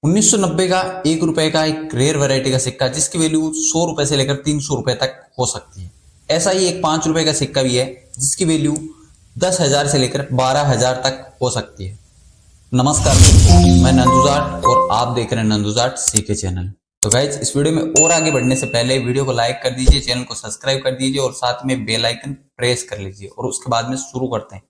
1990 का 1 रुपए का एक रेयर वैरायटी का सिक्का जिसकी वैल्यू 100 रुपए से लेकर 300 रुपए तक हो सकती है। ऐसा ही एक 5 रुपए का सिक्का भी है जिसकी वैल्यू 10,000 से लेकर 12,000 तक हो सकती है। नमस्कार दोस्तों, मैं नंदू जाट और आप देख रहे हैं नंदू जाट सीके चैनल। तो गाइज, इस वीडियो में और आगे बढ़ने से पहले वीडियो को लाइक कर दीजिए, चैनल को सब्सक्राइब कर दीजिए और साथ में बेल आइकन प्रेस कर लीजिए और उसके बाद में शुरू करते हैं।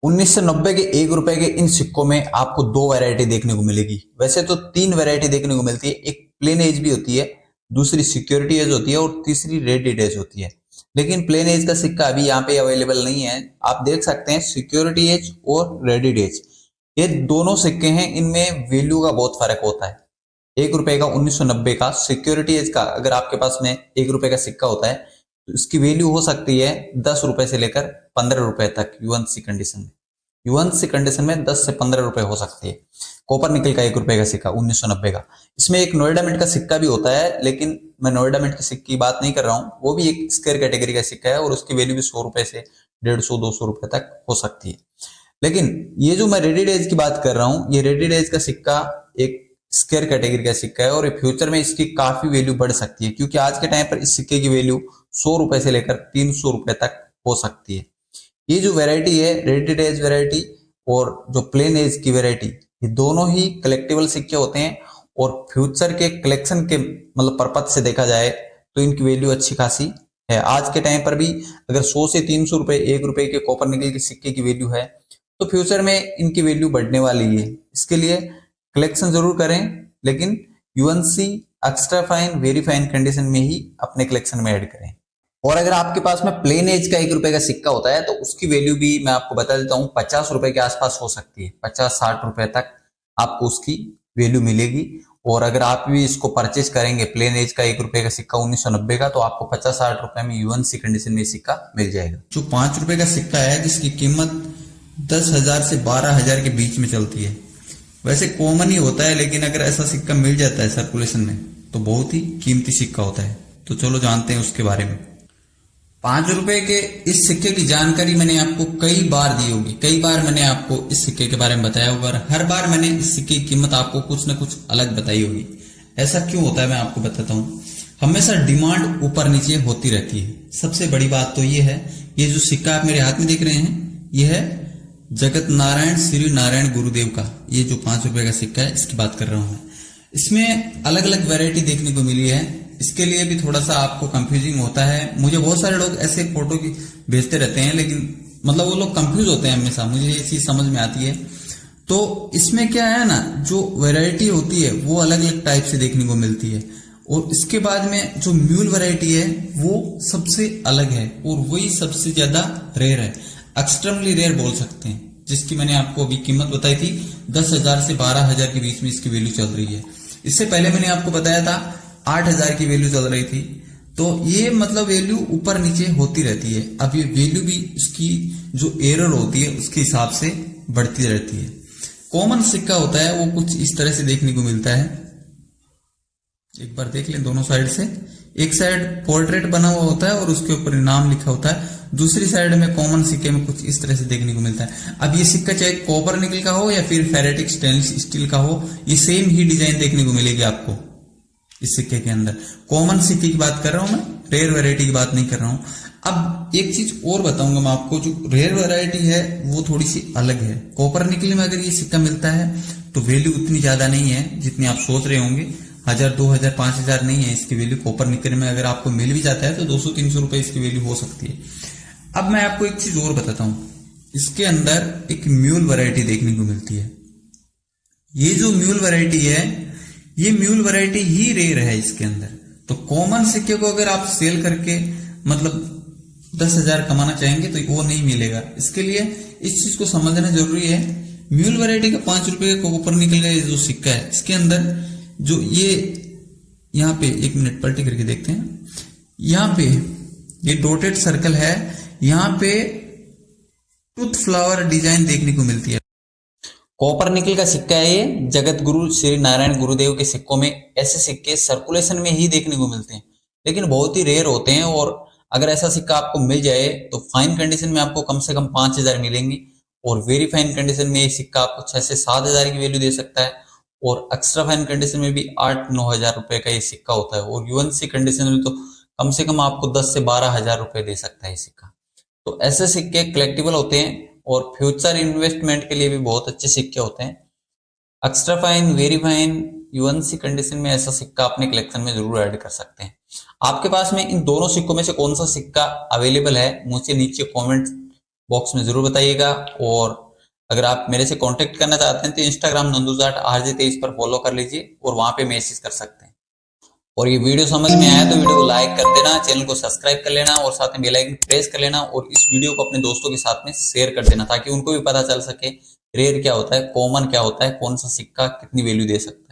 1990 के 1 रुपए के इन सिक्कों में आपको 2 वैरायटी देखने को मिलेगी। वैसे तो 3 वैरायटी देखने को मिलती है, एक प्लेन एज भी होती है, दूसरी सिक्योरिटी एज होती है और तीसरी रेडिड एज होती है। लेकिन प्लेन एज का सिक्का अभी यहाँ पे अवेलेबल नहीं है। आप देख सकते हैं सिक्योरिटी एज और रेडिड एज, ये दोनों सिक्के हैं, इनमें वैल्यू का बहुत फर्क होता है। 1 रुपए का 1990 का सिक्योरिटी एज का अगर आपके पास में 1 रुपए का सिक्का होता है तो इसकी वैल्यू हो सकती है 10 रुपए से लेकर 15 रुपए तक यूएनसी कंडीशन में। यूएनसी कंडीशन में 10 से 15 रुपए हो सकती है। कॉपर निकल का 1 रुपए का सिक्का 1990 का, इसमें एक नोएडा मिंट का सिक्का भी होता है, लेकिन मैं नोएडा मिंट के सिक्के की बात नहीं कर रहा हूँ। वो भी एक स्क्वायर कैटेगरी का सिक्का है और उसकी वैल्यू भी 100 रुपए से 150-200 रुपए तक हो सकती है। लेकिन ये जो मैं रेडिड एज की बात कर रहा हूँ, ये रेडिड एज का सिक्का एक स्क्वायर कैटेगरी का सिक्का है और फ्यूचर में इसकी काफी वैल्यू बढ़ सकती है, क्योंकि आज के टाइम पर इस सिक्के की वैल्यू 100 रुपए से लेकर 300 रुपए तक हो सकती है। ये जो वैरायटी है रेडिड एज वैरायटी और जो प्लेन एज की वैरायटी, ये दोनों ही कलेक्टिबल सिक्के होते हैं और फ्यूचर के कलेक्शन के मतलब पर्पज से देखा जाए तो इनकी वैल्यू अच्छी खासी है। आज के टाइम पर भी अगर 100 से 300 रुपए 1 रुपए के कॉपर निकल के सिक्के की वैल्यू है तो फ्यूचर में इनकी वैल्यू बढ़ने वाली है। इसके लिए कलेक्शन जरूर करें, लेकिन UNC extra fine very fine condition में ही अपने कलेक्शन में ऐड करें। और अगर आपके पास में प्लेन एज का 1 रुपए का सिक्का होता है तो उसकी वैल्यू भी मैं आपको बता देता हूँ 50 रुपए के आसपास हो सकती है। 50-60 रुपए तक आपको उसकी वैल्यू मिलेगी। और अगर आप भी इसको परचेज करेंगे प्लेन एज का 1 रुपए का सिक्का 1990 का, तो आपको 50-60 रुपए में यूएनसी कंडीशन में सिक्का मिल जाएगा। जो 5 रुपए का सिक्का है जिसकी कीमत 10,000 से 12,000 के बीच में चलती है, वैसे कॉमन ही होता है, लेकिन अगर ऐसा सिक्का मिल जाता है सर्कुलेशन में तो बहुत ही कीमती सिक्का होता है। तो चलो जानते हैं उसके बारे में। 5 रुपए के इस सिक्के की जानकारी मैंने आपको कई बार दी होगी, कई बार मैंने आपको इस सिक्के के बारे में बताया होगा और हर बार मैंने इस सिक्के की कीमत आपको कुछ न कुछ अलग बताई होगी। ऐसा क्यों होता है मैं आपको बताता हूँ। हमेशा डिमांड ऊपर नीचे होती रहती है। सबसे बड़ी बात तो ये है, ये जो सिक्का आप मेरे हाथ में देख रहे हैं ये है जगत नारायण श्री नारायण गुरुदेव का। ये जो 5 रुपए का सिक्का है इसकी बात कर रहा हूं मैं। इसमें अलग अलग वैरायटी देखने को मिली है, इसके लिए भी थोड़ा सा आपको कंफ्यूजिंग होता है। मुझे बहुत सारे लोग ऐसे फोटो की भेजते रहते हैं, लेकिन मतलब वो लोग कंफ्यूज होते हैं हमेशा, मुझे ये चीज समझ में आती है। तो इसमें क्या है ना, जो वैरायटी होती है वो अलग अलग टाइप से देखने को मिलती है और इसके बाद में जो म्यूल वैरायटी है वो सबसे अलग है और वही सबसे ज्यादा रेयर है, एक्सट्रीमली रेयर बोल सकते हैं, जिसकी मैंने आपको अभी कीमत बताई थी 10,000 से 12,000 के बीच में इसकी वैल्यू चल रही है। इससे पहले मैंने आपको बताया था 8,000 की वैल्यू चल रही थी। तो ये मतलब वैल्यू ऊपर नीचे होती रहती है। अब ये वैल्यू भी इसकी जो एरर होती है उसके हिसाब से बढ़ती रहती है। कॉमन सिक्का होता है वो कुछ इस तरह से देखने को मिलता है। एक बार देख लें दोनों साइड से, एक साइड पोर्ट्रेट बना हुआ होता है और उसके ऊपर नाम लिखा होता है, दूसरी साइड में कॉमन सिक्के में कुछ इस तरह से देखने को मिलता है। अब ये सिक्का चाहे कॉपर निकल का हो या फिर फेरेटिक स्टेनलेस स्टील का हो, ये सेम ही डिजाइन देखने को मिलेगी आपको इस सिक्के के अंदर। कॉमन सिक्के की बात कर रहा हूं मैं, रेयर वैरायटी की बात नहीं कर रहा हूं। अब एक चीज और बताऊंगा मैं आपको, जो रेयर वैरायटी है वो थोड़ी सी अलग है। कॉपर निकल में अगर ये सिक्का मिलता है तो वैल्यू उतनी ज्यादा नहीं है जितनी आप सोच रहे होंगे। 1,000, 2,000, 5,000 नहीं है इसकी वैल्यू। कॉपर निकल में अगर आपको मिल भी जाता है तो 200-300 रुपए इसकी वैल्यू हो सकती है। अब मैं आपको एक चीज और बताता हूं, इसके अंदर एक म्यूल वैरायटी देखने को मिलती है। ये जो म्यूल वैरायटी है ये म्यूल वैरायटी ही रेयर है इसके अंदर। तो कॉमन सिक्के को अगर आप सेल करके मतलब 10,000 कमाना चाहेंगे तो वो नहीं मिलेगा। इसके लिए इस चीज को समझना जरूरी है। म्यूल वैरायटी का 5 रुपए का ऊपर निकल गया जो सिक्का है, इसके अंदर जो ये यहाँ पे 1 मिनट पलटी करके देखते हैं, यहाँ पे ये डॉटेड सर्कल है, यहाँ पे टूथ फ्लावर डिजाइन देखने को मिलती है। कॉपर निकल का सिक्का है ये। जगत गुरु श्री नारायण गुरुदेव के सिक्कों में ऐसे सिक्के सर्कुलेशन में ही देखने को मिलते हैं, लेकिन बहुत ही रेयर होते हैं। और अगर ऐसा सिक्का आपको मिल जाए तो फाइन कंडीशन में आपको कम से कम 5,000 मिलेंगे और वेरी फाइन कंडीशन में ये सिक्का आपको 6 से 7,000 की वैल्यू दे सकता है और एक्स्ट्रा फाइन कंडीशन में भी 8-9 हजार रुपए का ये सिक्का होता है, और यूएनसी कंडीशन में तो कम से कम आपको 10 से 12 हजार रुपए दे सकता है ये सिक्का। तो ऐसे सिक्के कलेक्टिबल होते हैं और फ्यूचर इन्वेस्टमेंट के लिए भी बहुत अच्छे सिक्के होते हैं। Extra fine, very fine, UNC condition में ऐसा सिक्का अपने कलेक्शन में जरूर ऐड कर सकते हैं। आपके पास में इन दोनों सिक्कों में से कौन सा सिक्का अवेलेबल है, मुझे नीचे कमेंट बॉक्स में जरूर बताइएगा। और अगर आप मेरे से कांटेक्ट करना चाहते हैं तो इंस्टाग्राम नंदू जाट RJ23 पर फॉलो कर लीजिए और वहां पे मैसेज कर सकते हैं। और ये वीडियो समझ में आया तो वीडियो को लाइक कर देना, चैनल को सब्सक्राइब कर लेना और साथ में बेल आइकन प्रेस कर लेना, और इस वीडियो को अपने दोस्तों के साथ में शेयर कर देना ताकि उनको भी पता चल सके रेयर क्या होता है, कॉमन क्या होता है, कौन सा सिक्का कितनी वैल्यू दे सकता है।